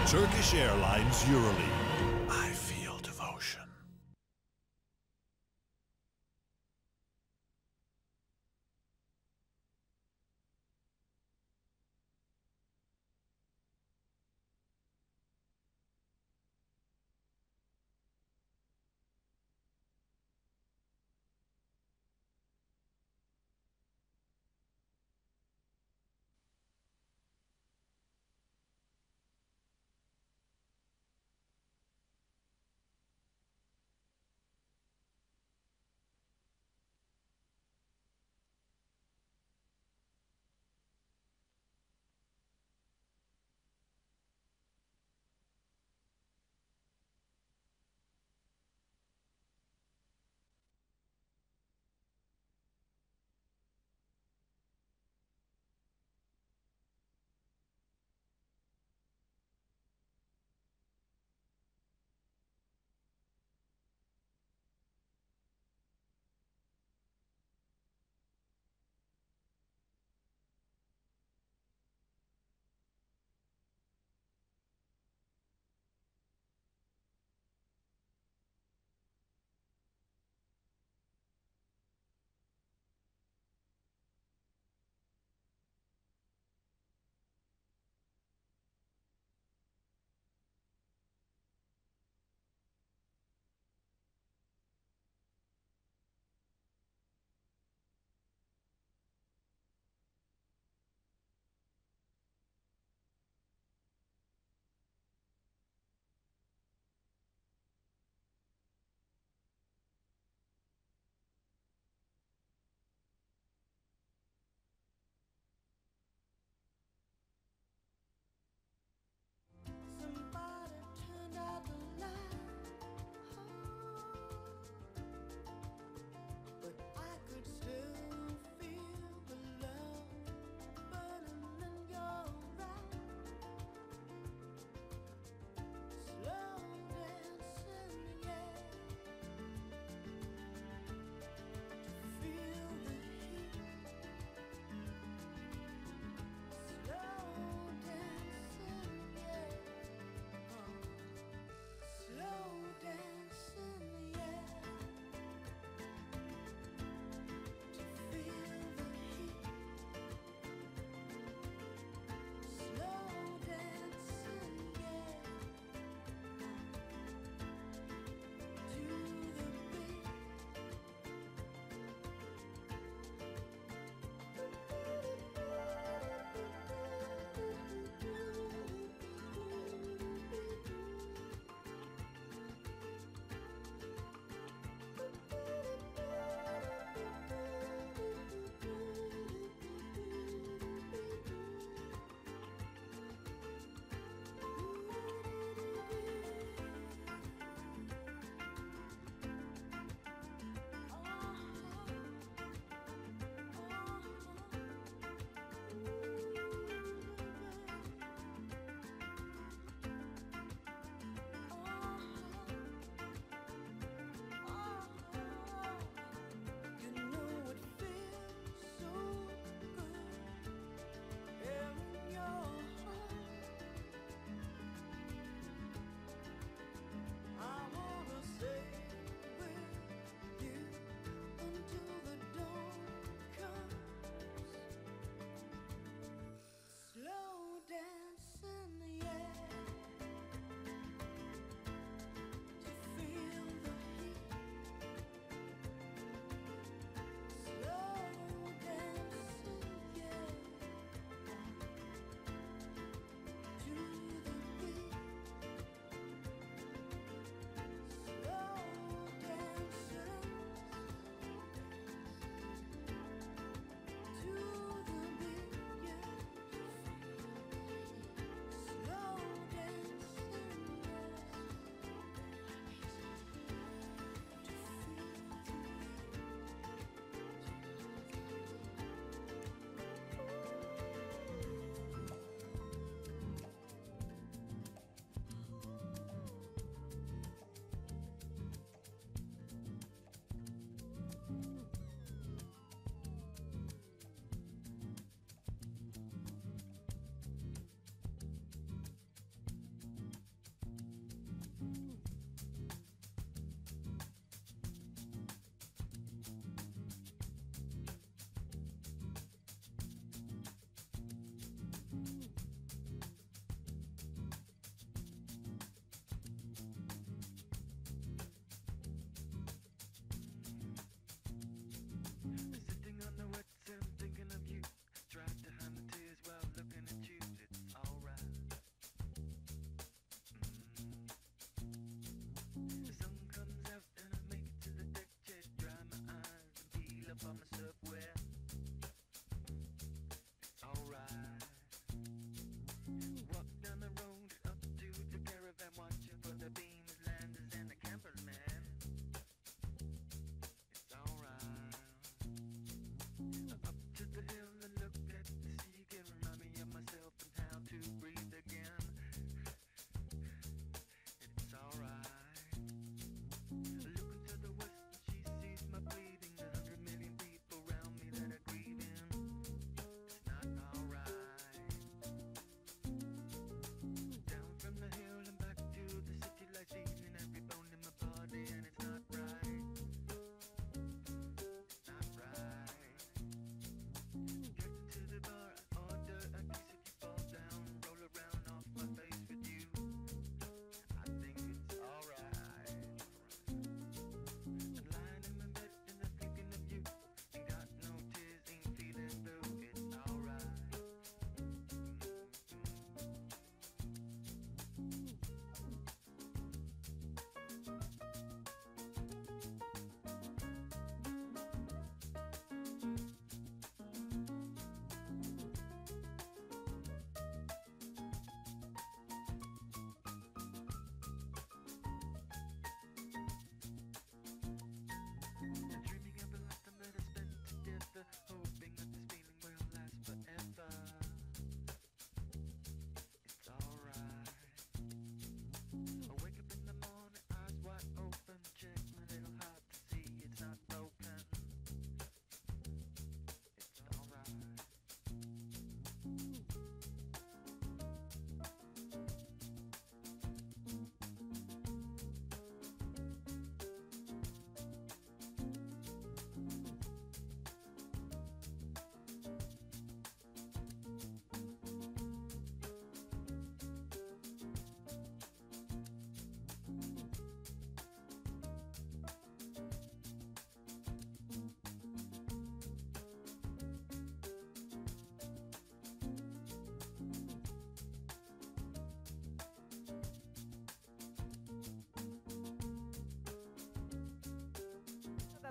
Turkish Airlines Euroleague. I feel devotion.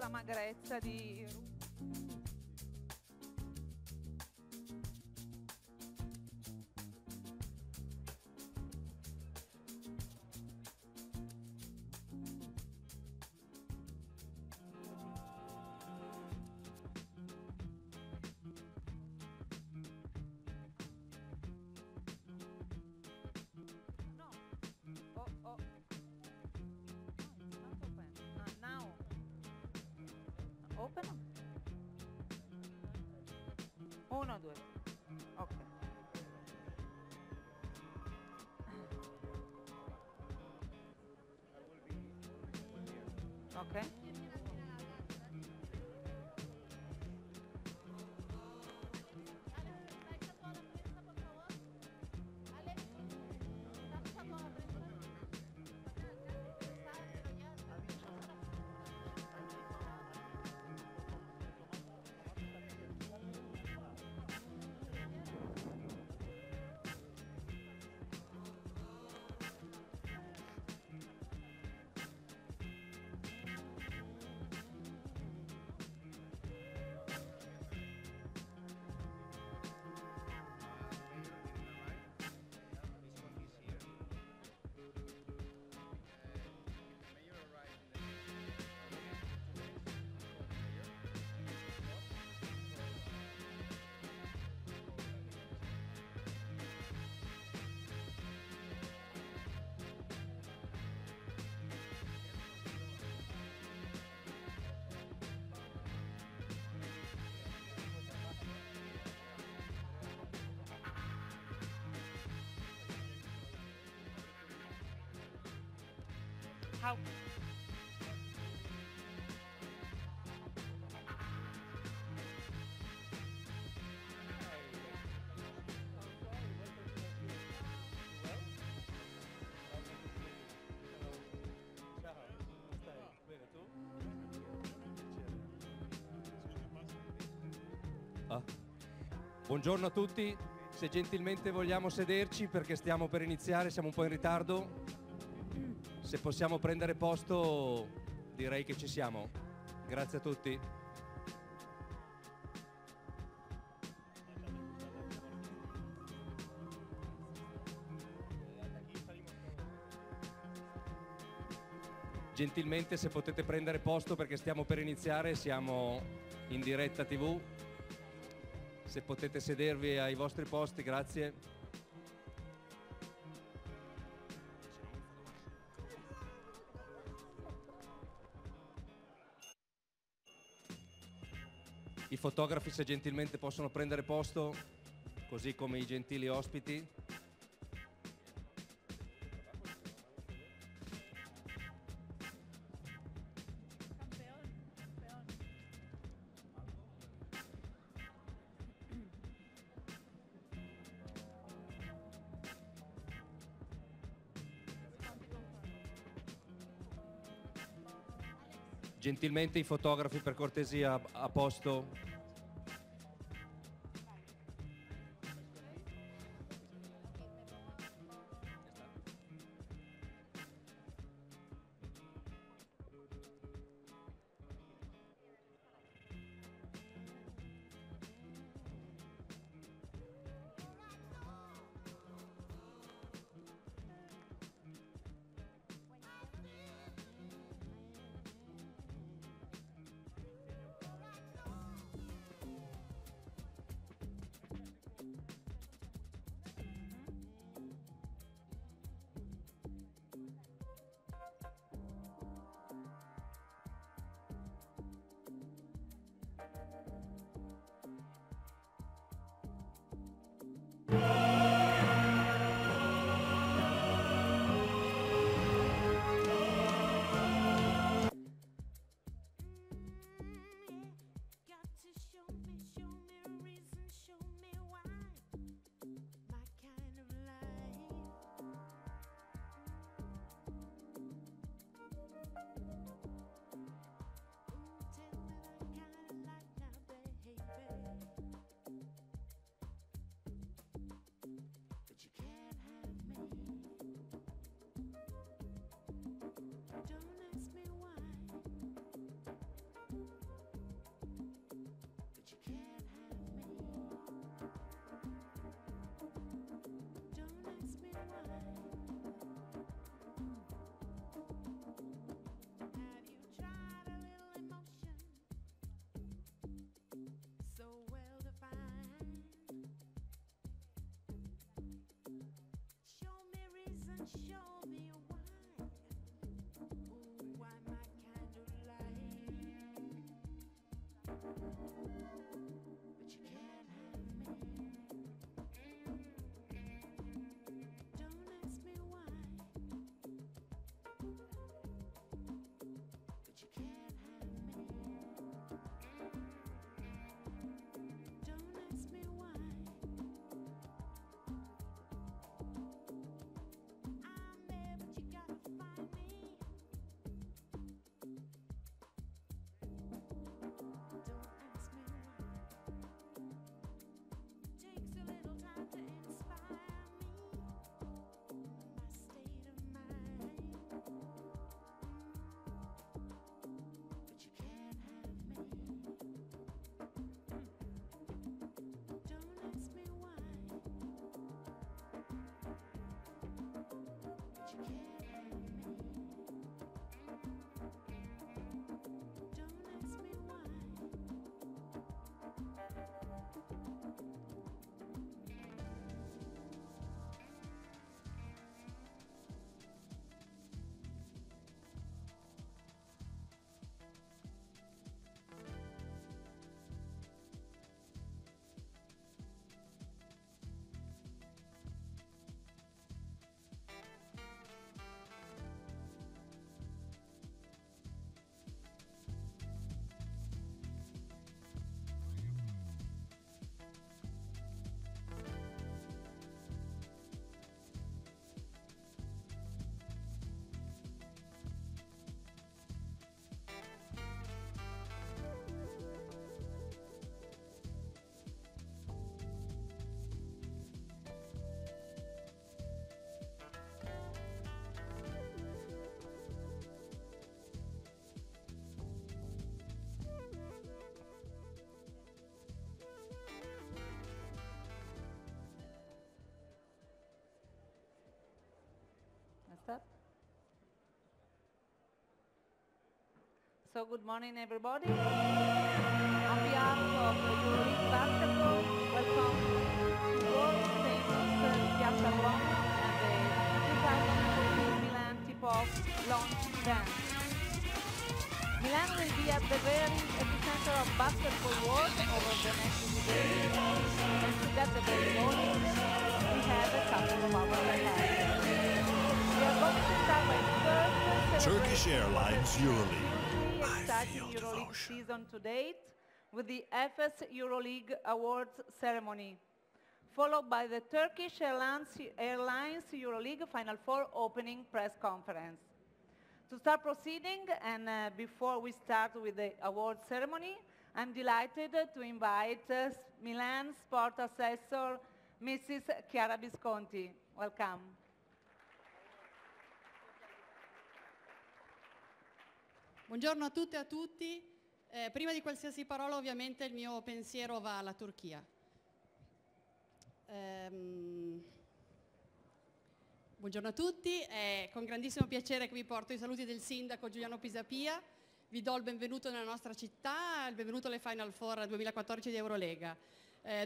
nostra magrezza di... Open? 1, 2. Ok. Ok. How? Buongiorno a tutti, se gentilmente vogliamo sederci perché stiamo per iniziare, siamo un po' in ritardo. Se possiamo prendere posto direi che ci siamo. Grazie a tutti. Gentilmente se potete prendere posto perché stiamo per iniziare, siamo in diretta TV. Se potete sedervi ai vostri posti, grazie. I fotografi se gentilmente possono prendere posto, così come i gentili ospiti. Gentilmente i fotografi per cortesia a posto. Start. So good morning, everybody. On behalf of the Euroleague basketball, welcome to world famous Piazza Duomo and the 2014 Milan tip-off launch event. Milan will be at the very epicenter of basketball world over the next few days, and to get the very morning, we have a couple of hours ahead. We are going to start by first Turkish Airlines Euroleague. I Exciting feel Euroleague devotion. season to date with the Efes Euroleague Awards ceremony, followed by the Turkish Airlines Euroleague Final Four opening press conference. To start proceeding, and before we start with the award ceremony, I'm delighted to invite Milan Sport Assessor, Mrs. Chiara Visconti. Welcome. Buongiorno a tutte e a tutti. Prima di qualsiasi parola ovviamente il mio pensiero va alla Turchia. Buongiorno a tutti, è con grandissimo piacere che vi porto i saluti del sindaco Giuliano Pisapia. Vi do il benvenuto nella nostra città, il benvenuto alle Final Four 2014 di Eurolega.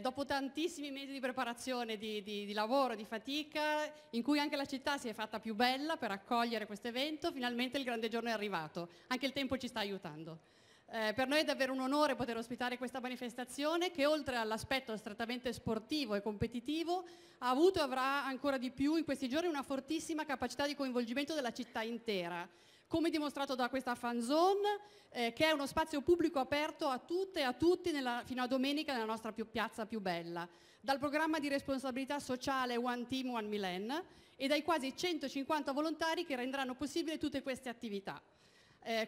Dopo tantissimi mesi di preparazione, di lavoro, di fatica, in cui anche la città si è fatta più bella per accogliere questo evento, finalmente il grande giorno è arrivato. Anche il tempo ci sta aiutando. Per noi è davvero un onore poter ospitare questa manifestazione che, oltre all'aspetto strettamente sportivo e competitivo, ha avuto e avrà ancora di più in questi giorni una fortissima capacità di coinvolgimento della città intera, come dimostrato da questa fan zone, che è uno spazio pubblico aperto a tutte e a tutti fino a domenica nella nostra piazza più bella, dal programma di responsabilità sociale One Team One Milan e dai quasi 150 volontari che renderanno possibile tutte queste attività.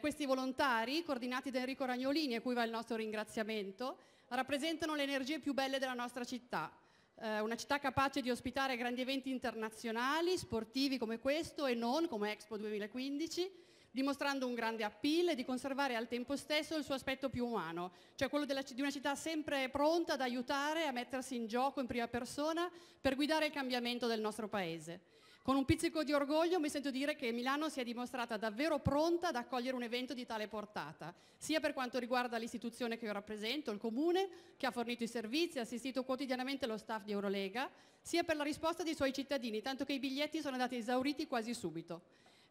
Questi volontari, coordinati da Enrico Ragnolini, a cui va il nostro ringraziamento, rappresentano le energie più belle della nostra città. Una città capace di ospitare grandi eventi internazionali, sportivi come questo e non, come Expo 2015, dimostrando un grande appeal e di conservare al tempo stesso il suo aspetto più umano, cioè quello di una città sempre pronta ad aiutare, a mettersi in gioco in prima persona per guidare il cambiamento del nostro paese. Con un pizzico di orgoglio mi sento dire che Milano si è dimostrata davvero pronta ad accogliere un evento di tale portata, sia per quanto riguarda l'istituzione che io rappresento, il Comune, che ha fornito i servizi e assistito quotidianamente lo staff di Eurolega, sia per la risposta dei suoi cittadini, tanto che i biglietti sono andati esauriti quasi subito.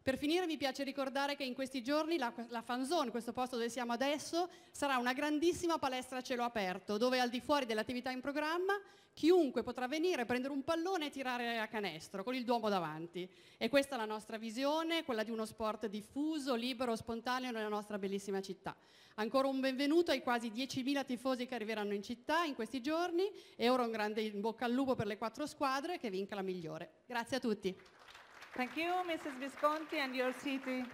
Per finire mi piace ricordare che in questi giorni la Fan Zone, questo posto dove siamo adesso, sarà una grandissima palestra a cielo aperto, dove al di fuori delle attività in programma chiunque potrà venire, prendere un pallone e tirare a canestro con il Duomo davanti. E questa è la nostra visione, quella di uno sport diffuso, libero, spontaneo nella nostra bellissima città. Ancora un benvenuto ai quasi 10.000 tifosi che arriveranno in città in questi giorni e ora un grande in bocca al lupo per le 4 squadre, che vinca la migliore. Grazie a tutti. Thank you, Mrs. Visconti and your city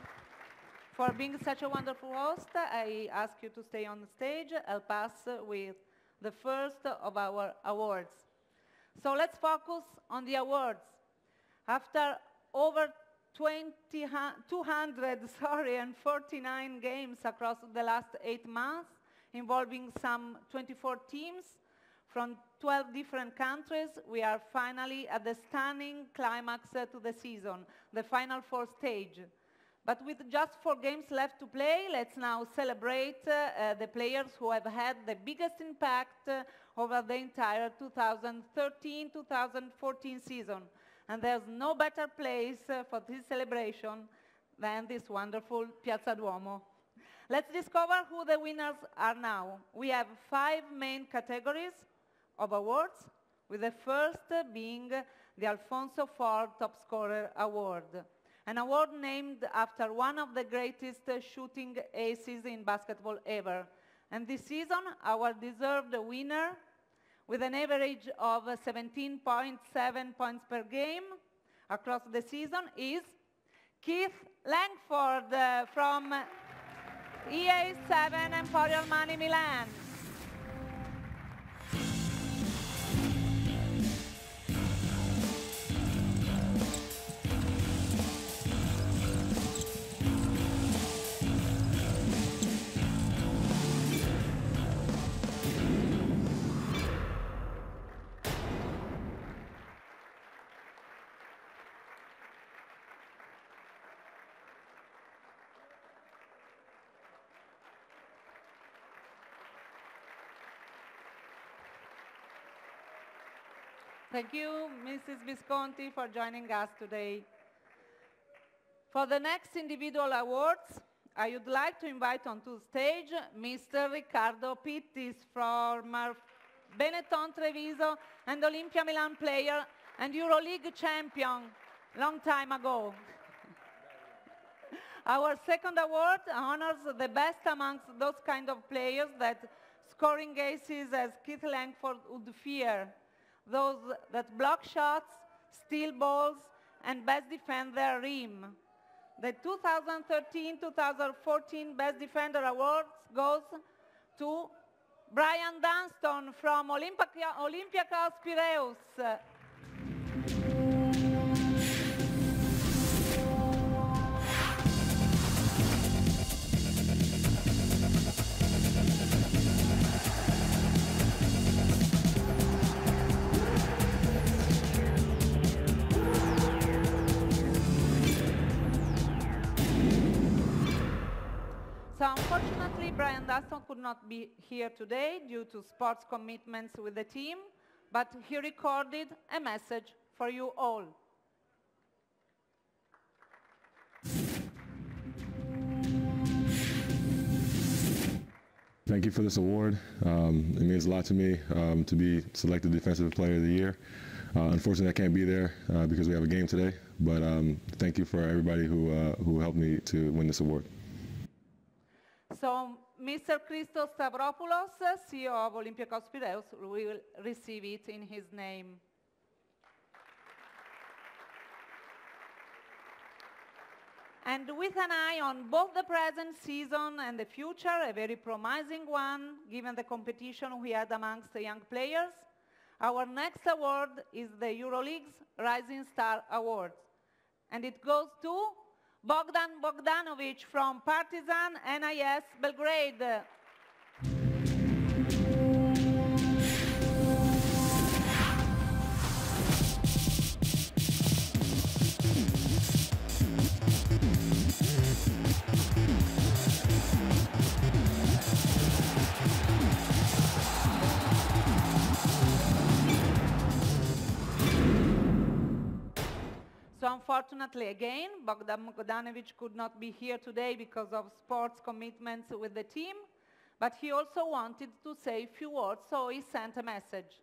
for being such a wonderful host. I ask you to stay on the stage, help us with the first of our awards. So let's focus on the awards. After over 249 games across the last 8 months, involving some 24 teams from 12 different countries, we are finally at the stunning climax to the season, the Final Four stage. But with just 4 games left to play, let's now celebrate the players who have had the biggest impact over the entire 2013-2014 season. And there's no better place for this celebration than this wonderful Piazza Duomo. Let's discover who the winners are now. We have 5 main categories of awards, with the first being the Alfonso Ford Top Scorer Award, an award named after one of the greatest shooting aces in basketball ever. And this season, our deserved winner, with an average of 17.7 points per game across the season, is Keith Langford from EA7 Emporial Money Milan. Thank you, Mrs. Visconti, for joining us today. For the next individual awards, I would like to invite onto stage Mr. Riccardo Pittis, former Benetton Treviso and Olimpia Milan player and Euroleague champion long time ago. Our second award honors the best amongst those kind of players that scoring aces as Keith Langford would fear. Those that block shots, steal balls, and best defend their rim. The 2013-2014 Best Defender Award goes to Brian Dunston from Olympiacos Piraeus. So unfortunately, Brian Dunston could not be here today due to sports commitments with the team, but he recorded a message for you all. Thank you for this award. It means a lot to me to be selected Defensive Player of the Year. Unfortunately, I can't be there because we have a game today, but thank you for everybody who helped me to win this award. So, Mr. Christos Stavropoulos, CEO of Olympiacos Piraeus, will receive it in his name. And with an eye on both the present season and the future, a very promising one, given the competition we had amongst the young players, our next award is the Euroleague's Rising Star Award. And it goes to Bogdan Bogdanovic from Partizan NIS Belgrade. Unfortunately, again, Bogdan Bogdanovic could not be here today because of sports commitments with the team, but he also wanted to say a few words, so he sent a message.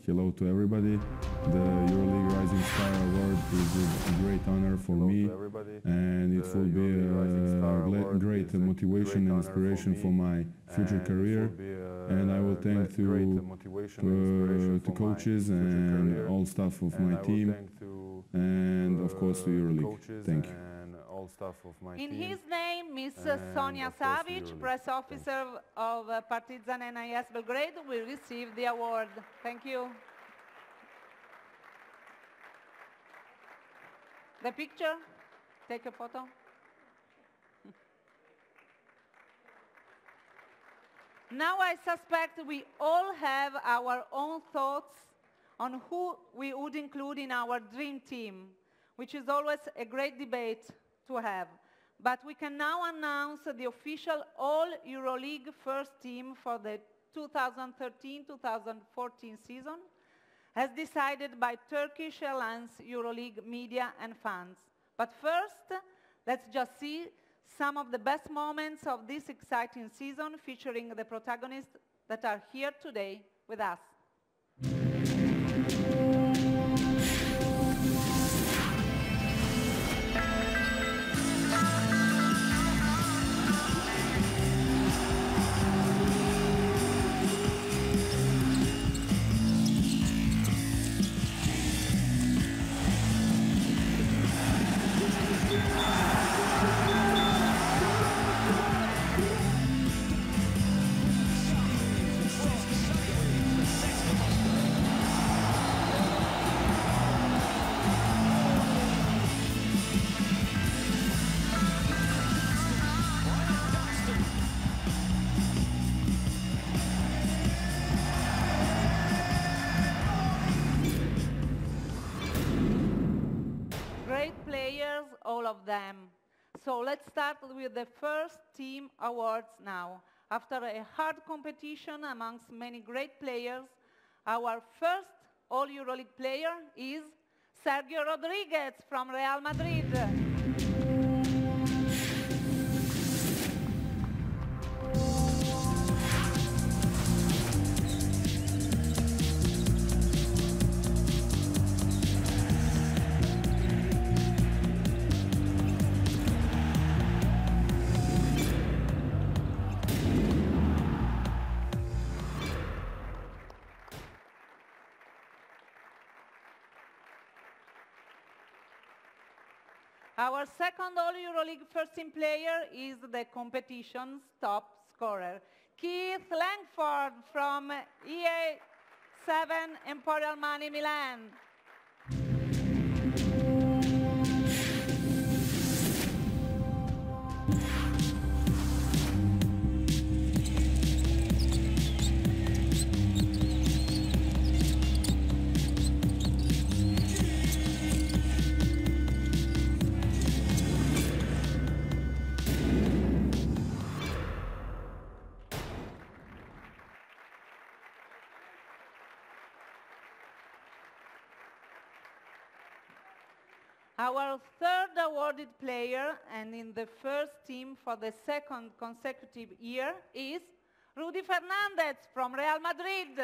Hello to everybody. The Euroleague Rising Star Award is a great honor for me, and it will be a great motivation and inspiration for my future career. And I will thank to coaches and all staff of my team, and of course to Euroleague. Thank you. In his name, Ms. Sonja Savic, press officer of Partizan NIS Belgrade, will receive the award. Thank you. The picture? Take a photo. Now I suspect we all have our own thoughts on who we would include in our dream team, which is always a great debate to have. But we can now announce the official all-Euroleague first team for the 2013-2014 season, as decided by Turkish Airlines, Euroleague media and fans. But first, let's just see some of the best moments of this exciting season featuring the protagonists that are here today with us. All of them. So let's start with the first team awards now. After a hard competition amongst many great players, our first all-Euroleague player is Sergio Rodriguez from Real Madrid. Our second all-Euroleague first-team player is the competition's top scorer, Keith Langford from EA7 Emporio Armani Milan. Our third awarded player, and in the first team for the second consecutive year, is Rudy Fernandez from Real Madrid.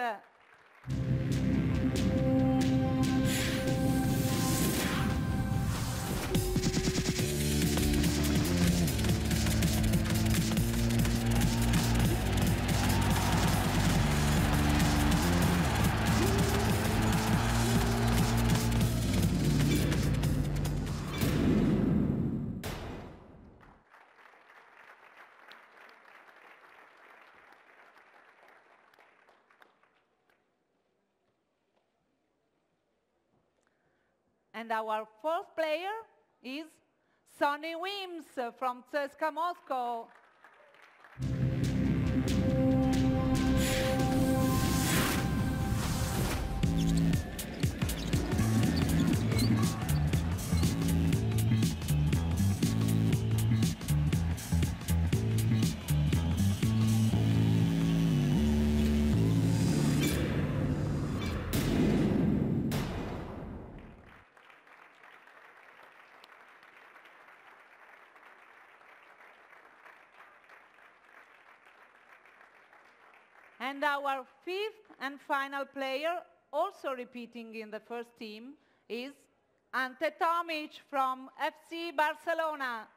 And our fourth player is Sonny Wims from CSKA Moscow. And our fifth and final player, also repeating in the first team, is Ante Tomic from FC Barcelona.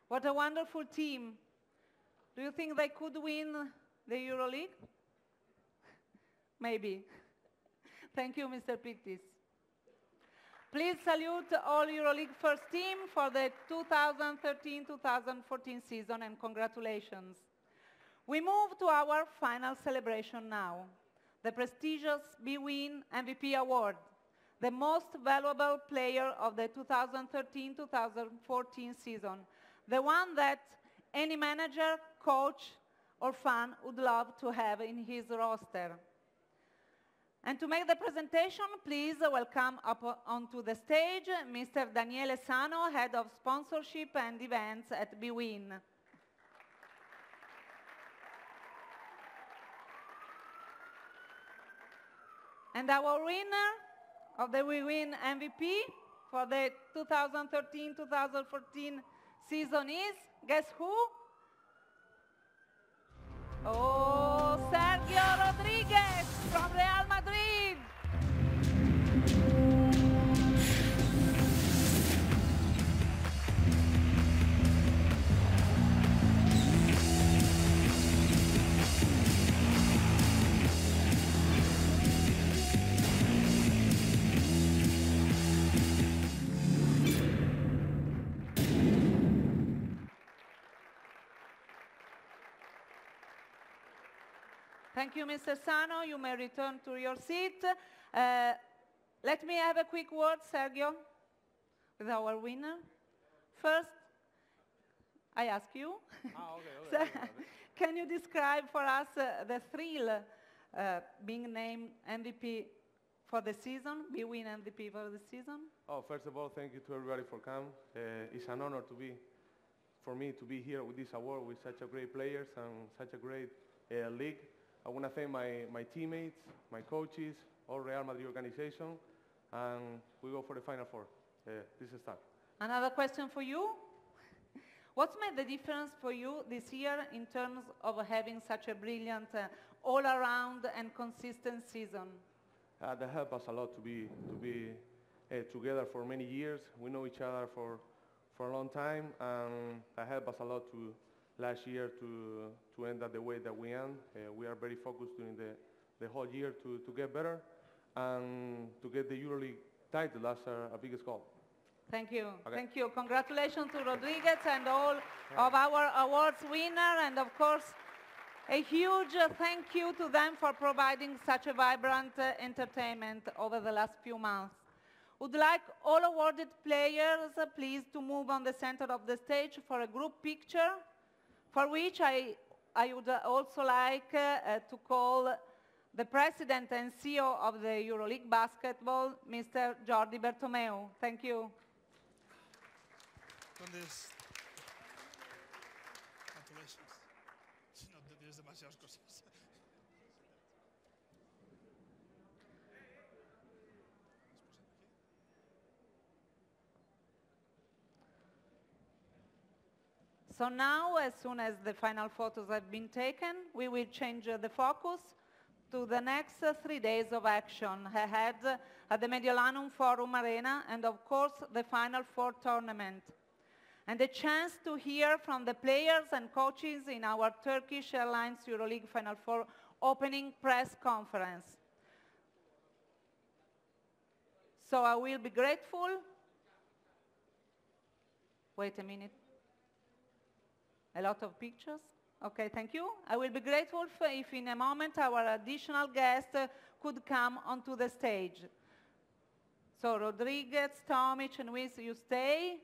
What a wonderful team. Do you think they could win the Euroleague? Maybe. Thank you, Mr. Pittis. Please salute all Euroleague first team for the 2013-2014 season and congratulations. We move to our final celebration now, the prestigious BWIN MVP Award, the most valuable player of the 2013-2014 season, the one that any manager, coach, or fan would love to have in his roster. And to make the presentation, please welcome up onto the stage Mr. Daniele Sano, Head of Sponsorship and Events at BWIN. And our winner of the BWIN MVP for the 2013-2014 season is, guess who? Oh, Sergio Rodriguez from Real Madrid. Thank you, Mr. Sano. You may return to your seat. Let me have a quick word, Sergio, with our winner. First, I ask you. Okay. Can you describe for us the thrill being named MVP for the season, BWIN MVP for the season? Oh, first of all, thank you to everybody for coming. It's an honor for me to be here with this award with such a great players and such a great league. I want to thank my teammates, my coaches, all Real Madrid organization, and we go for the Final Four. This is that. Another question for you. What's made the difference for you this year in terms of having such a brilliant, all-around and consistent season? That helped us a lot to be together for many years. We know each other for a long time, and that helped us a lot to last year to end up the way that we end. We are very focused during the whole year to get better and to get the Euroleague title. That's our biggest goal. Thank you. Okay. Thank you. Congratulations to Rodriguez and all of our awards winner, and of course, a huge thank you to them for providing such a vibrant entertainment over the last few months. Would like all awarded players, please, to move on the center of the stage for a group picture, for which I would also like to call the President and CEO of the Euroleague Basketball, Mr. Jordi Bertomeu. Thank you. Congratulations. No te tienes demasiadas cosas. So now, as soon as the final photos have been taken, we will change the focus to the next 3 days of action ahead at the Mediolanum Forum Arena and, of course, the Final Four tournament. And a chance to hear from the players and coaches in our Turkish Airlines Euroleague Final Four opening press conference. So I will be grateful. Wait a minute. A lot of pictures? Okay, thank you. I will be grateful if in a moment our additional guest could come onto the stage. So Rodriguez, Tomic, and Wiss, you stay.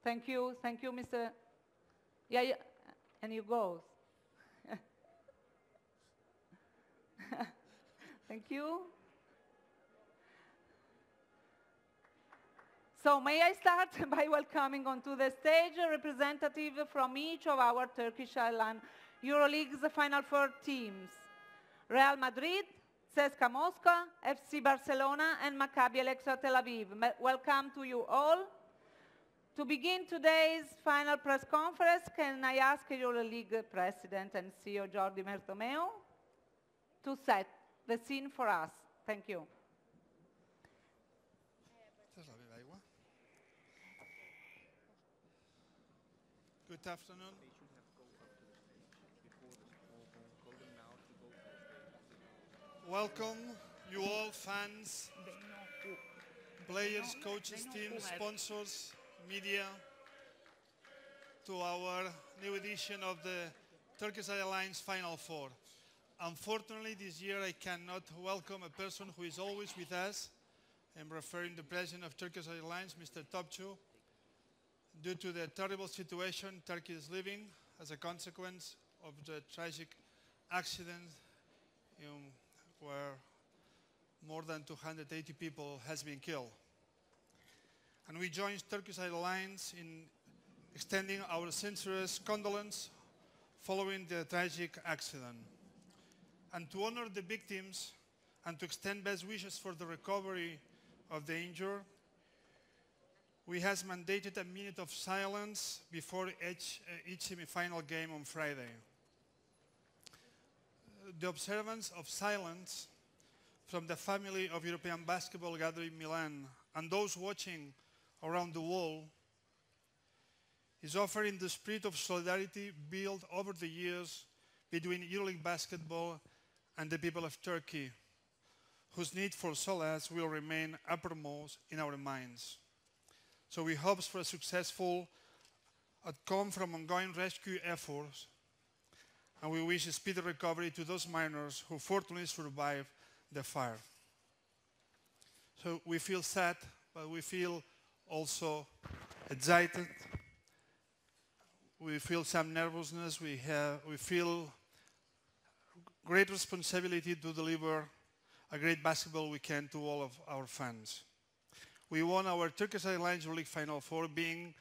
Thank you, Mr. Yeah, and you go. Thank you. So may I start by welcoming onto the stage a representative from each of our Turkish Airlines Euroleague's Final Four teams. Real Madrid, CSKA Moscow, FC Barcelona and Maccabi Electra Tel Aviv. Welcome to you all. To begin today's final press conference, can I ask Euroleague President and CEO Jordi Bertomeu to set the scene for us. Thank you. Good afternoon. Welcome, you all fans, players, coaches, teams, sponsors, media, to our new edition of the Turkish Airlines Final Four. Unfortunately, this year I cannot welcome a person who is always with us. I'm referring to the president of Turkish Airlines, Mr. Topçu. Due to the terrible situation Turkey is living as a consequence of the tragic accident where more than 280 people has been killed. And we join Turkish Airlines in extending our sincerest condolence following the tragic accident. And to honor the victims and to extend best wishes for the recovery of the injured, we have mandated a minute of silence before each semi-final game on Friday. The observance of silence from the family of European basketball gathered in Milan and those watching around the world is offering the spirit of solidarity built over the years between Euroleague basketball and the people of Turkey, whose need for solace will remain uppermost in our minds. So we hope for a successful outcome from ongoing rescue efforts, and we wish a speedy recovery to those miners who fortunately survived the fire. So we feel sad, but we feel also excited. We feel some nervousness. We feel great responsibility to deliver a great basketball weekend to all of our fans. We won our Turkish Airlines Euroleague Final Four, being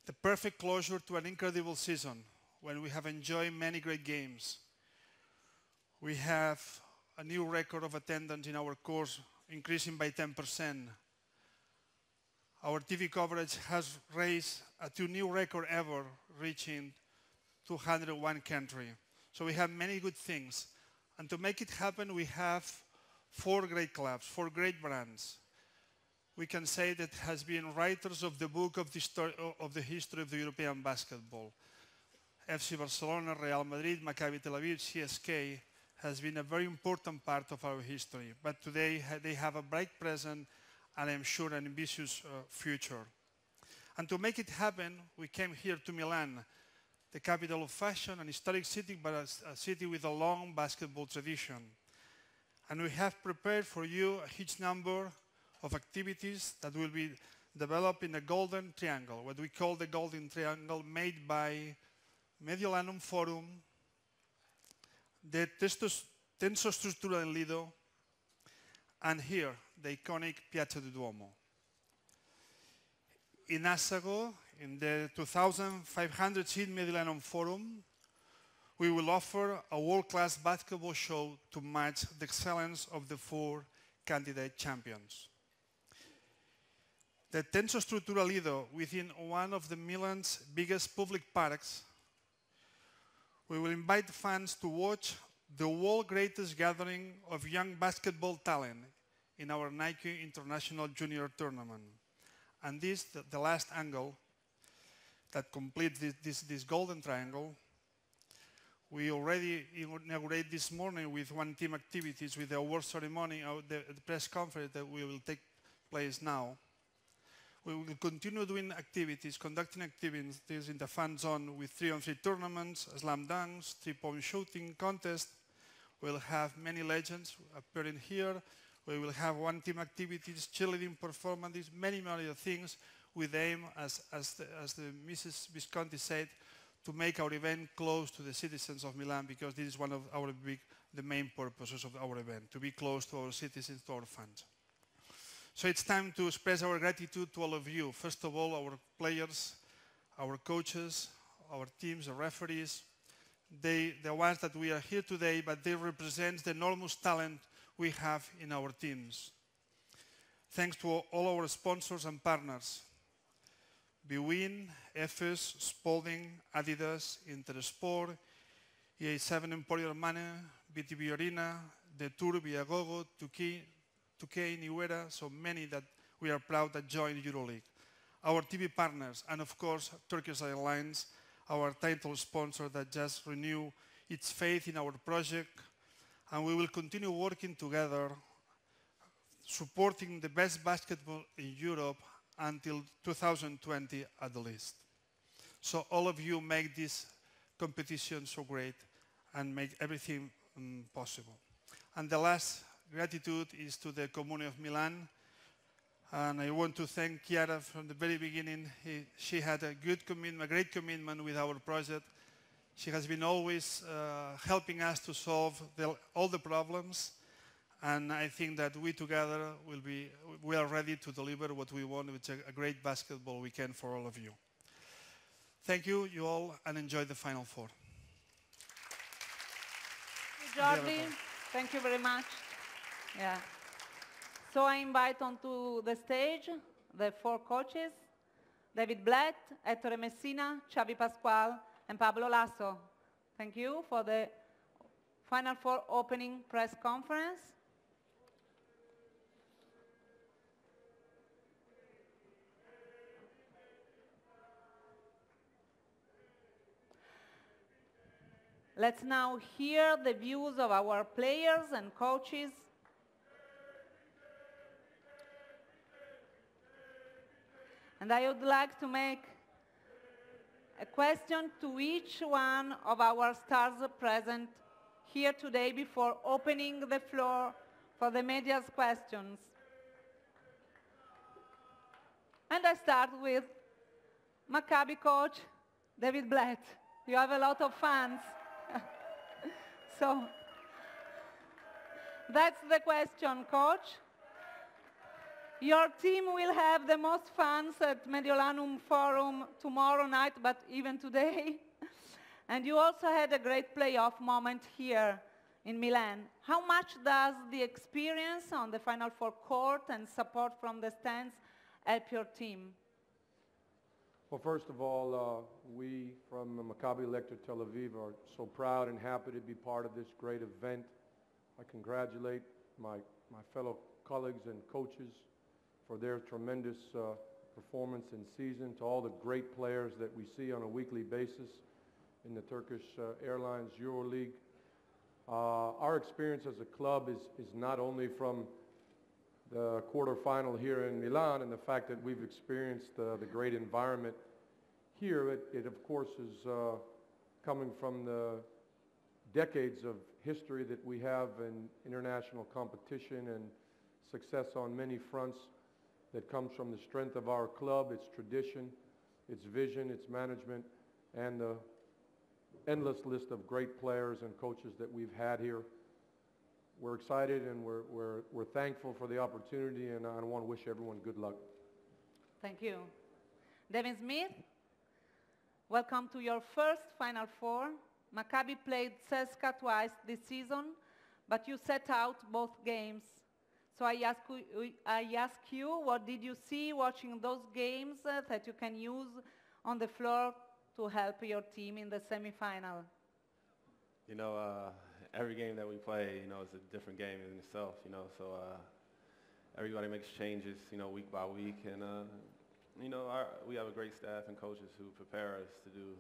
the perfect closure to an incredible season when we have enjoyed many great games. We have a new record of attendance in our course, increasing by 10%. Our TV coverage has raised to new record ever, reaching 201 countries. So we have many good things. And to make it happen, we have 4 great clubs, 4 great brands. We can say that has been writers of the book of the history of the European basketball. FC Barcelona, Real Madrid, Maccabi Tel Aviv, CSKA has been a very important part of our history. But today they have a bright present and I'm sure an ambitious future. And to make it happen, we came here to Milan, the capital of fashion, an historic city, but a city with a long basketball tradition. And we have prepared for you a huge number of activities that will be developed in the Golden Triangle, what we call the Golden Triangle, made by Mediolanum Forum, the Tenso Struttura del Lido, and here, the iconic Piazza del Duomo. In Assago, in the 2,500-seat Mediolanum Forum, we will offer a world-class basketball show to match the excellence of the 4 candidate champions. The Tenso Struttura Lido, within one of the Milan's biggest public parks, we will invite fans to watch the world's greatest gathering of young basketball talent in our Nike International Junior Tournament. And this, the last angle that completes this golden triangle, we already inaugurate this morning with one team activities with the award ceremony, the press conference that will take place now. We will continue doing activities, conducting activities in the fan zone with 3-on-3 tournaments, slam dunks, 3-point shooting contest. We'll have many legends appearing here. We will have one team activities, cheerleading performances, many other things with aim, as the Mrs. Visconti said, to make our event close to the citizens of Milan, because this is one of our big the main purposes of our event, to be close to our citizens, to our fans. So it's time to express our gratitude to all of you. First of all, our players, our coaches, our teams, the referees, the ones that we are here today, but they represent the enormous talent we have in our teams. Thanks to all our sponsors and partners, Bwin, Efes, Spalding, Adidas, Intersport, EA7 Emporio Hermana, BTV Arena, The Tour, Viagogo, 2K, Niuera, so many that we are proud that joined Euroleague. Our TV partners, and of course, Turkish Airlines, our title sponsor that just renewed its faith in our project, and we will continue working together, supporting the best basketball in Europe until 2020 at the least. So all of you make this competition so great and make everything possible. And the last gratitude is to the Comune of Milan. And I want to thank Chiara from the very beginning. She had a great commitment with our project. She has been always helping us to solve all the problems. And I think that we together we are ready to deliver what we want, which is a great basketball weekend for all of you. Thank you, you all, and enjoy the Final Four. Jordi, thank you very much. Yeah. So I invite onto the stage the four coaches, David Blatt, Ettore Messina, Xavi Pascual, and Pablo Lasso. Thank you for the Final Four opening press conference. Let's now hear the views of our players and coaches. And I would like to make a question to each one of our stars present here today before opening the floor for the media's questions. And I start with Maccabi coach David Blatt. You have a lot of fans. So that's the question, coach. Your team will have the most fans at Mediolanum Forum tomorrow night, but even today. And you also had a great playoff moment here in Milan. How much does the experience on the Final Four court and support from the stands help your team? Well, first of all, we from Maccabi Electric Tel Aviv are so proud and happy to be part of this great event. I congratulate my fellow colleagues and coaches for their tremendous performance in season, to all the great players that we see on a weekly basis in the Turkish Airlines Euroleague. Our experience as a club is not only from the quarterfinal here in Milan and the fact that we've experienced the great environment here. It of course is coming from the decades of history that we have in international competition and success on many fronts that comes from the strength of our club, its tradition, its vision, its management, and the endless list of great players and coaches that we've had here. We're excited and we're thankful for the opportunity, and I want to wish everyone good luck. Thank you. Devin Smith, welcome to your first Final Four. Maccabi played CSKA twice this season, but you set out both games. So I ask you, what did you see watching those games that you can use on the floor to help your team in the semifinal? You know, every game that we play, you know, is a different game in itself, you know, so everybody makes changes, you know, week by week, and, you know, we have a great staff and coaches who prepare us to do,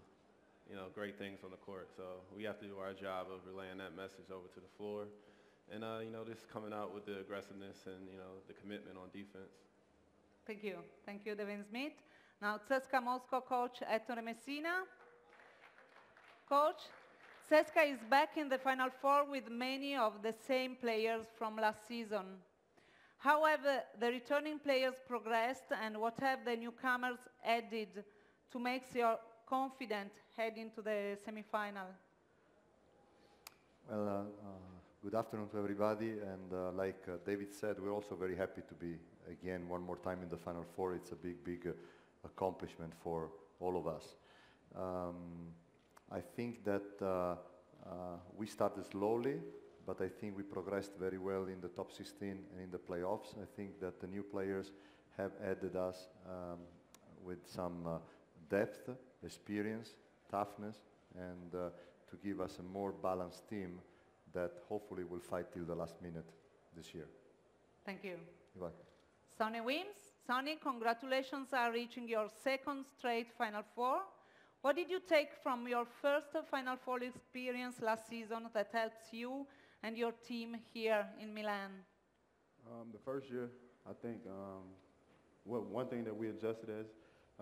you know, great things on the court, so we have to do our job of relaying that message over to the floor, and, you know, just coming out with the aggressiveness and, you know, the commitment on defense. Thank you. Thank you, Devin Smith. Now, CSKA Moscow coach Ettore Messina. Coach, CSKA is back in the Final Four with many of the same players from last season. However, the returning players progressed, and what have the newcomers added to make you confident heading to the semifinal? Well, Good afternoon to everybody, and like David said, we're also very happy to be again one more time in the Final Four. It's a big accomplishment for all of us. I think that we started slowly, but I think we progressed very well in the top 16 and in the playoffs. I think that the new players have added us with some depth, experience, toughness, and to give us a more balanced team that hopefully will fight till the last minute this year. Thank you. You're welcome. Sonny Wims. Sonny, congratulations on reaching your second straight Final Four. What did you take from your first Final Four experience last season that helps you and your team here in Milan? The first year, I think one thing that we adjusted as,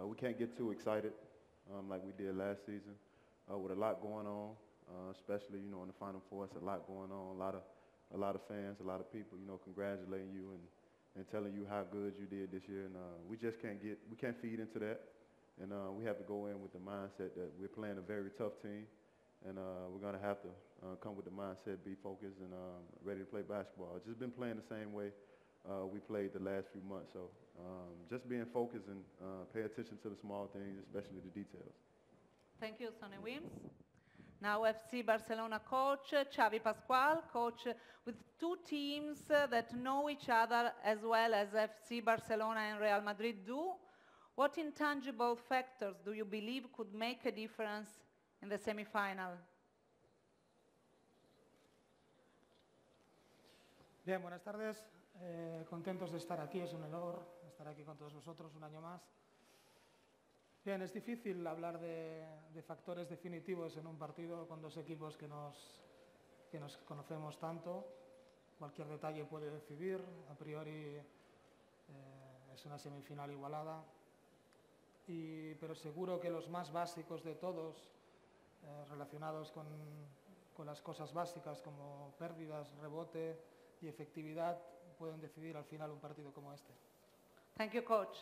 we can't get too excited like we did last season with a lot going on, especially, in the Final Four. It's a lot going on, a lot of fans, a lot of people, congratulating you and telling you how good you did this year. And we just can't feed into that. And we have to go in with the mindset that we're playing a very tough team, and we're going to have to come with the mindset, be focused, and ready to play basketball. I've just been playing the same way we played the last few months. So just being focused and pay attention to the small things, especially the details. Thank you, Sonny Wims. Now FC Barcelona coach, Xavi Pascual, coach with two teams that know each other as well as FC Barcelona and Real Madrid do. What intangible factors do you believe could make a difference in the semi-final? Bien, buenas tardes. Contentos de estar aquí, es un honor estar aquí con todos vosotros un año más. Bien, es difícil hablar de factores definitivos en un partido con dos equipos que nos conocemos tanto. Cualquier detalle puede decidir. A priori es una semifinal igualada. Pero seguro que los más básicos de todos, relacionados con las cosas básicas como pérdidas, rebote y efectividad, pueden decidir al final un partido como este. Thank you, coach.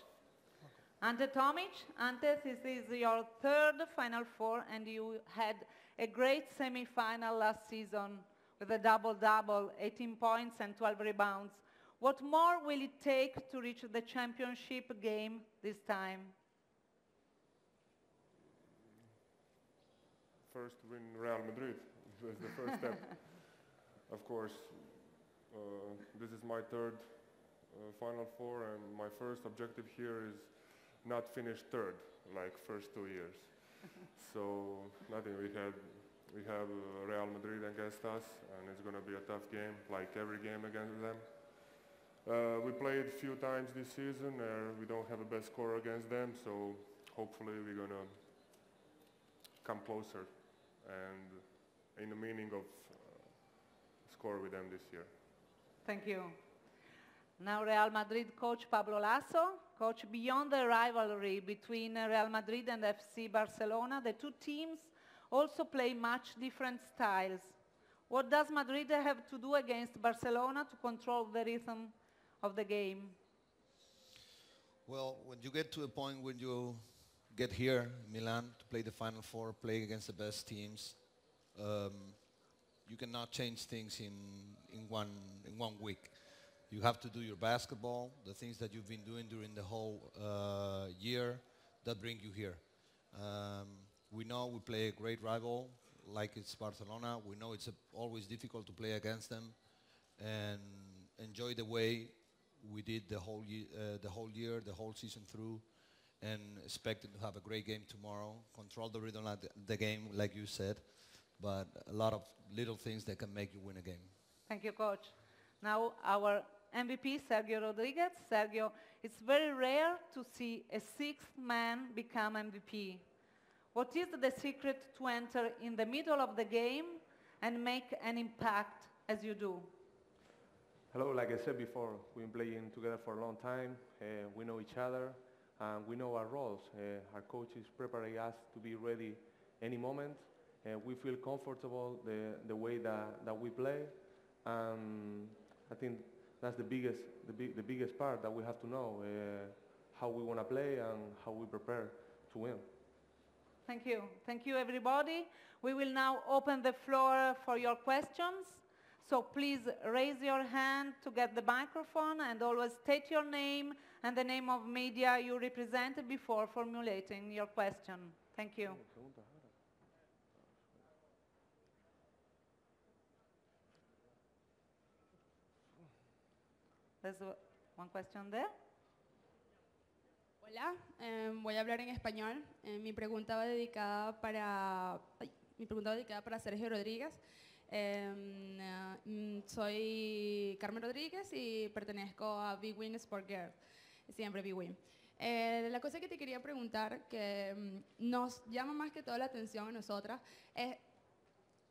Ante Tomic, Ante, this is your third Final Four, and you had a great semi-final last season with a double-double, 18 points and 12 rebounds. What more will it take to reach the championship game this time? First win Real Madrid was the first step. Of course, this is my third Final Four, and my first objective here is not finish third like first 2 years. So nothing. We have Real Madrid against us, and it's going to be a tough game, like every game against them. We played a few times this season. We don't have a best score against them, so hopefully we're going to come closer and in the meaning of score with them this year. Thank you. Now Real Madrid coach Pablo Lasso. Coach, beyond the rivalry between Real Madrid and FC Barcelona, the two teams also play much different styles. What does Madrid have to do against Barcelona to control the rhythm of the game? Well, when you get to a point when you get here in Milan to play the Final Four, play against the best teams, you cannot change things in one week. You have to do your basketball, the things that you've been doing during the whole year that bring you here. We know we play a great rival like it's Barcelona. We know it's always difficult to play against them, and enjoy the way we did the whole year, the whole season through, and expecting to have a great game tomorrow. Control the rhythm of the game, like you said, but a lot of little things that can make you win a game. Thank you, coach. Now our MVP, Sergio Rodriguez. Sergio, it's very rare to see a sixth man become MVP. What is the secret to enter in the middle of the game and make an impact as you do? Hello, like I said before, we've been playing together for a long time. We know each other, and we know our roles. Our coach is preparing us to be ready any moment. We feel comfortable the way that we play. I think that's the biggest part that we have to know, how we want to play and how we prepare to win. Thank you. Thank you, everybody. We will now open the floor for your questions. So please raise your hand to get the microphone and always state your name and the name of media you represent before formulating your question. Thank you. There's one question there. Hola, voy a hablar en español. Mi pregunta va dedicada para Sergio Rodríguez. Soy Carmen Rodríguez y pertenezco a Big Win Sport Girl, siempre Big Win. La cosa que te quería preguntar, que nos llama más que todo la atención a nosotras, es,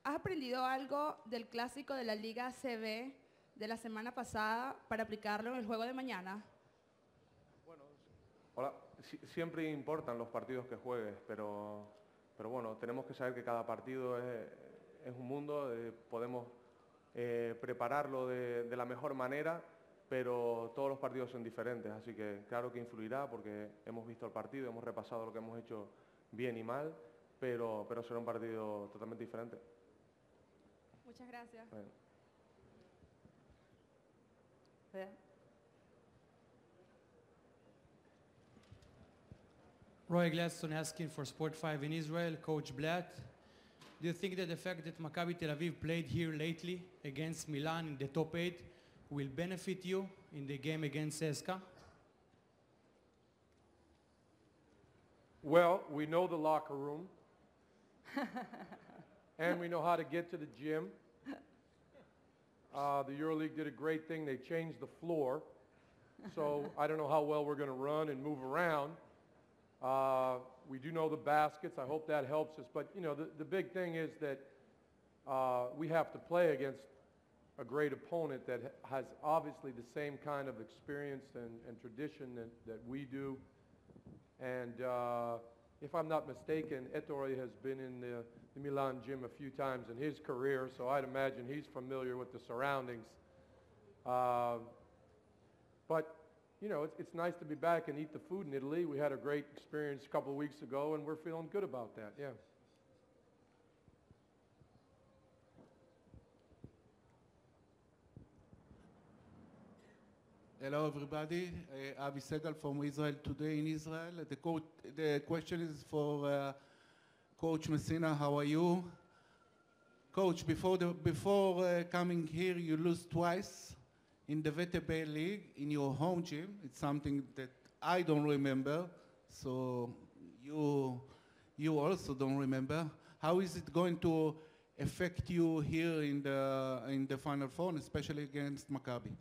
¿has aprendido algo del clásico de la Liga ACB de la semana pasada para aplicarlo en el juego de mañana? Hola, siempre importan los partidos que juegues, pero bueno, tenemos que saber que cada partido es un mundo, podemos prepararlo de la mejor manera, pero todos los partidos son diferentes, así que claro que influirá porque hemos visto el partido, hemos repasado lo que hemos hecho bien y mal, pero será un partido totalmente diferente. Muchas gracias. Bueno. Roy Gladstone asking for Sport 5 in Israel. Coach Blatt, do you think that the fact that Maccabi Tel Aviv played here lately against Milan in the top 8 will benefit you in the game against CSKA? Well, we know the locker room, and we know how to get to the gym. The Euroleague did a great thing. They changed the floor, so I don't know how well we're going to run and move around. We do know the baskets. I hope that helps us. But, you know, the big thing is that we have to play against a great opponent that has obviously the same kind of experience and tradition that we do. And if I'm not mistaken, Ettore has been in the Milan gym a few times in his career, so I'd imagine he's familiar with the surroundings. But you know, it's nice to be back and eat the food in Italy. We had a great experience a couple of weeks ago, and we're feeling good about that, yeah. Hello, everybody. Avi Segal from Israel Today in Israel. The question is for Coach Messina. How are you? Coach, before coming here, you lose twice in the VTB League in your home gym. It's something that I don't remember, so you also don't remember. How is it going to affect you here in the Final Four, especially against Maccabi?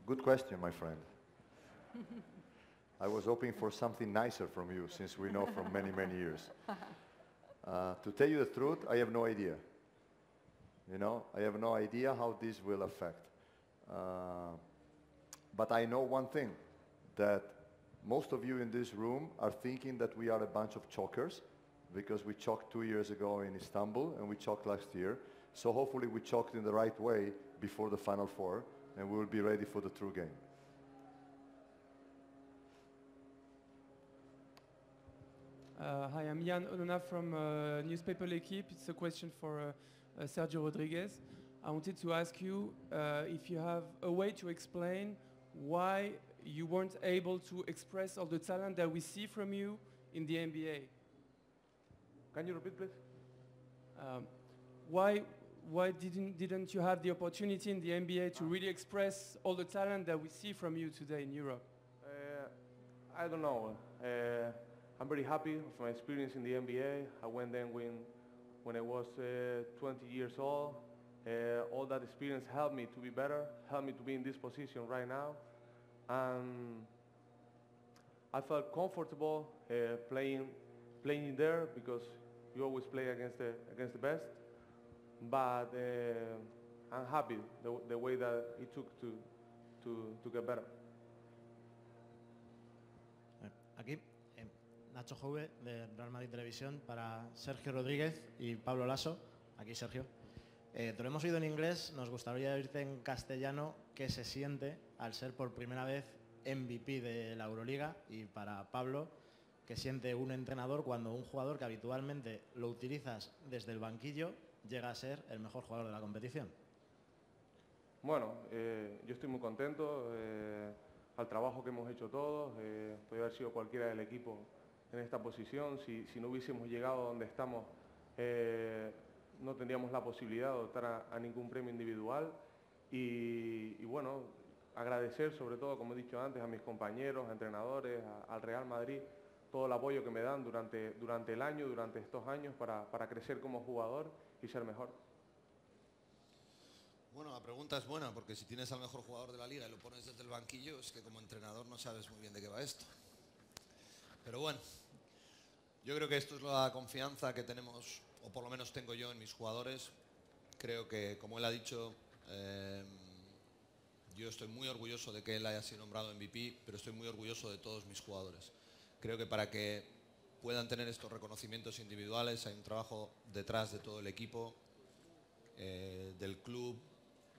Good question, my friend. I was hoping for something nicer from you, since we know from many, many years. To tell you the truth, I have no idea. You know, I have no idea how this will affect. But I know one thing, that most of you in this room are thinking that we are a bunch of chokers, because we choked 2 years ago in Istanbul and we choked last year. So hopefully we choked in the right way before the Final Four, and we will be ready for the true game. Hi, I'm Jan Onona from newspaper L'Equipe. It's a question for Sergio Rodriguez. I wanted to ask you if you have a way to explain why you weren't able to express all the talent that we see from you in the NBA. Can you repeat, please? Why didn't you have the opportunity in the NBA to really express all the talent that we see from you today in Europe? I don't know. I'm very happy with my experience in the NBA. I went then when I was 20 years old. All that experience helped me to be better, helped me to be in this position right now. And I felt comfortable playing there, because you always play against the best. But I'm happy the way that it took to get better. Aquí, Nacho Jove, de Real Madrid Televisión, para Sergio Rodríguez y Pablo Lasso. Aquí, Sergio. Te lo hemos oído en inglés, nos gustaría oírte en castellano qué se siente al ser por primera vez MVP de la Euroliga, y para Pablo, qué siente un entrenador cuando un jugador que habitualmente lo utilizas desde el banquillo llega a ser el mejor jugador de la competición? Bueno, yo estoy muy contento al trabajo que hemos hecho todos. Podría haber sido cualquiera del equipo en esta posición. Si no hubiésemos llegado a donde estamos, no tendríamos la posibilidad de optar a ningún premio individual. Y bueno, agradecer sobre todo, como he dicho antes, a mis compañeros, a entrenadores, al Real Madrid, todo el apoyo que me dan durante el año, durante estos años, para crecer como jugador y ser mejor. Bueno, la pregunta es buena, porque si tienes al mejor jugador de la liga y lo pones desde el banquillo, es que como entrenador no sabes muy bien de qué va esto. Pero bueno, yo creo que esto es la confianza que tenemos, o por lo menos tengo yo en mis jugadores. Creo que, como él ha dicho, yo estoy muy orgulloso de que él haya sido nombrado MVP, pero estoy muy orgulloso de todos mis jugadores. Creo que para que puedan tener estos reconocimientos individuales hay un trabajo detrás de todo el equipo, del club,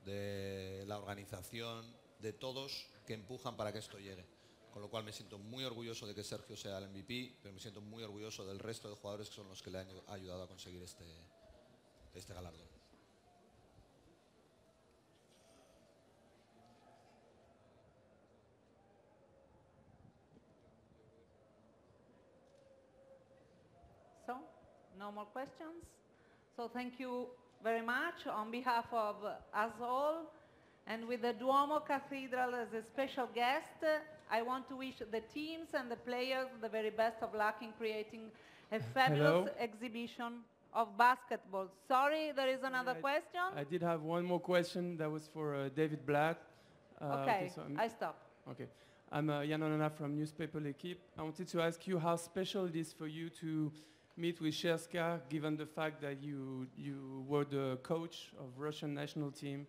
de la organización, de todos que empujan para que esto llegue. Con lo cual me siento muy orgulloso de que Sergio sea el MVP, pero me siento muy orgulloso del resto de jugadores que son los que le han ayudado a conseguir este galardón. So, no more questions. So thank you very much on behalf of us all. And with the Duomo Cathedral as a special guest, I want to wish the teams and the players the very best of luck in creating a fabulous exhibition of basketball. Sorry, there is another question. I did have one more question that was for David Blatt. Okay, so I stop. Okay. I'm Jan Onana from Newspaper L'Equipe. I wanted to ask you how special it is for you to meet with Sherska, given the fact that you were the coach of Russian national team.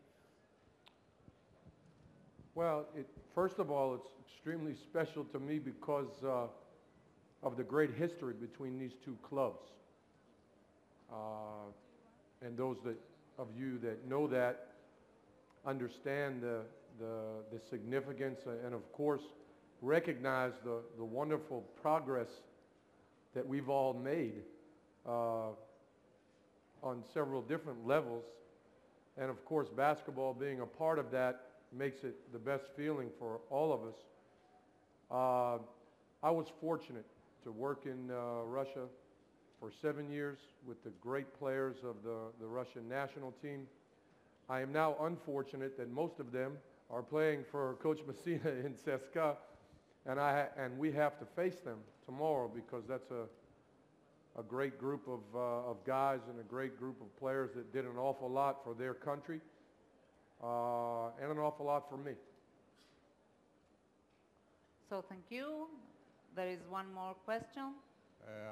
Well, first of all, it's extremely special to me because of the great history between these two clubs. And those of you that know that understand the significance and, of course, recognize the wonderful progress that we've all made on several different levels. And, of course, basketball being a part of that makes it the best feeling for all of us. I was fortunate to work in Russia for 7 years with the great players of the Russian national team. I am now unfortunate that most of them are playing for Coach Messina in CSKA, and we have to face them tomorrow because that's a great group of guys and a great group of players that did an awful lot for their country and an awful lot for me. So thank you. There is one more question.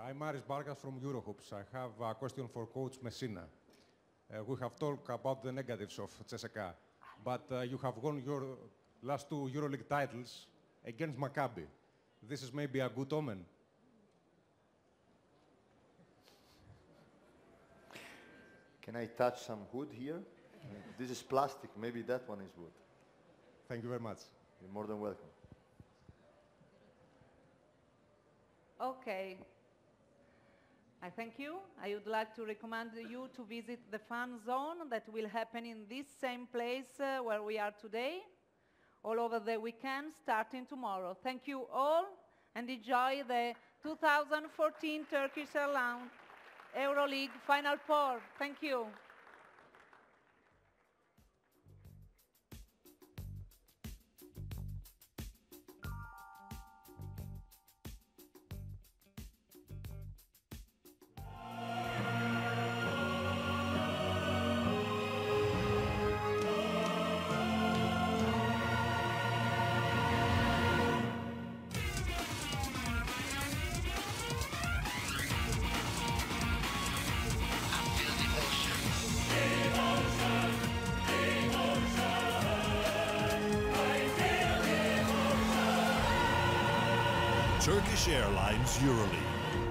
I'm Maris Barkas from Eurohoops. I have a question for Coach Messina. We have talked about the negatives of CSKA, but you have won your last 2 Euroleague titles against Maccabi. This is maybe a good omen. Can I touch some wood here? This is plastic. Maybe that one is wood. Thank you very much. You're more than welcome. Okay. I thank you. I would like to recommend you to visit the fan zone that will happen in this same place where we are today, all over the weekend, starting tomorrow. Thank you all, and enjoy the 2014 Turkish Airlines Euroleague Final Four. Thank you. Turkish Airlines Euroleague.